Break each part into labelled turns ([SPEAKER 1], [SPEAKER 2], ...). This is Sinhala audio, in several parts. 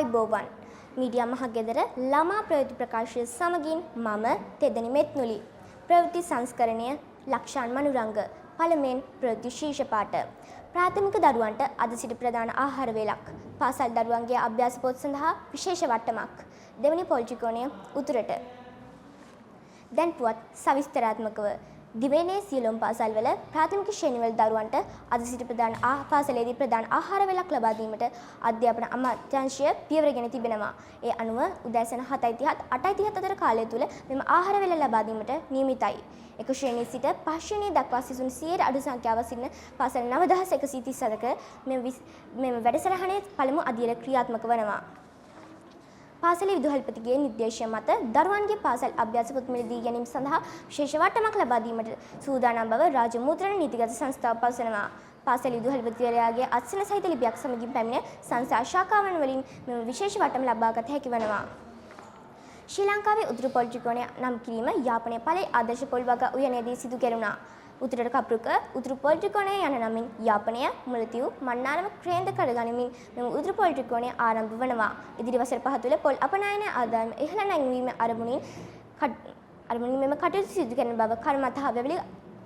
[SPEAKER 1] ආයිබෝවන් මීඩියා මහගෙදර ළමා ප්‍රවෘත්ති ප්‍රකාශය සමගින් මම තෙදෙනි මෙත්නුලි ප්‍රවෘත්ති සංස්කරණය ලක්ෂාන් මනුරංග පළමුවෙන් ප්‍රවෘත්ති ශීර්ෂ පාඨ ප්‍රාථමික දරුවන්ට අද සිට ප්‍රධාන ආහාර වේලක් පාසල් දරුවන්ගේ අභ්‍යාස පොත් සඳහා විශේෂ වට්ටමක් දෙවනි පොලිටිකෝණය උතුරට දැන් පුවත් සවිස්තරාත්මකව දිවයිනේ සියලුම පාසල්වල ප්‍රාථමික ශ්‍රේණිවල දරුවන්ට අද සිට ප්‍රධාන පාසලේදී ප්‍රධාන ආහාර වේලක් ලබා දීමට අධ්‍යාපන අමාත්‍යාංශය පියවරගෙන තිබෙනවා. ඒ අනුව උදෑසන 7:30 8:30 අතර කාලය තුල මෙම ආහාර වේල ලබා දීමට නියමිතයි. එක ශ්‍රේණියේ සිට පහ ශ්‍රේණිය දක්වා සිසුන් 100 අඩු සංඛ්‍යාව සිටින පාසල් 9137ක මෙම වැඩසටහනේ පළමු අදියර ක්‍රියාත්මක වනවා. පාසලේ විදුහල්පතිගේ නිර්දේශය මත දරුවන්ගේ පාසල් අභ්‍යාස පොත් මිලදී ගැනීම සඳහා විශේෂ වට්ටමක් ලබා දීමට සූදානම් බව රාජ්‍ය මුද්‍රණ නීතිගත සංස්ථාව පවසනවා. පාසල් විදුහල්පතිවරයාගේ අත්සන සහිත ලිපියක් සමගින් පැමිණ සංස්ථා ශාඛාවන් වලින් මෙම විශේෂ වට්ටම ලබාගත හැකි වනවා. ශ්‍රී ලංකාවේ උතුරු පොලිටිකෝණය නම් කිරීම යාපනයේ ඵලයේ ආදර්ශ පොල් වගා උයනේදී සිදු කෙරුණා. උතුරට කප්රුක උතුරු පොලිටිකෝණය යන නමින් යාපනය මුලතිව් මන්නාරම ක්‍රේන්ද කරගනිමින් මෙම උතුරු පොලිටිකෝණය ආරම්භ වනවා. ඉදිරි වසර 5 තුළ පොල් අපනයන ආදායම ඉහළ නැංවීම අරමුණින් මෙම කටයුතු සිදු කරන බව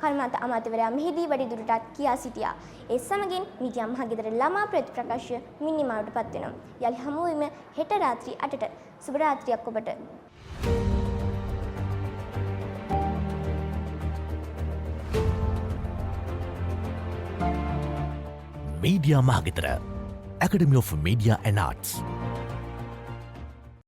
[SPEAKER 1] කර්මාන්ත අමාත්‍යවරයා මෙහිදී වැඩිදුරටත් කියා සිටියා. ඒ සමගින් මීඩියා මහගෙදර ළමා ප්‍රවෘත්ති ප්‍රකාශය මිනිමාවට පත් වෙනවා. යලි හමු වීම හෙට රාත්‍රී 8ට. සුබ රාත්‍රියක් ඔබට.
[SPEAKER 2] Media Mahagitara, Academy of Media and Arts.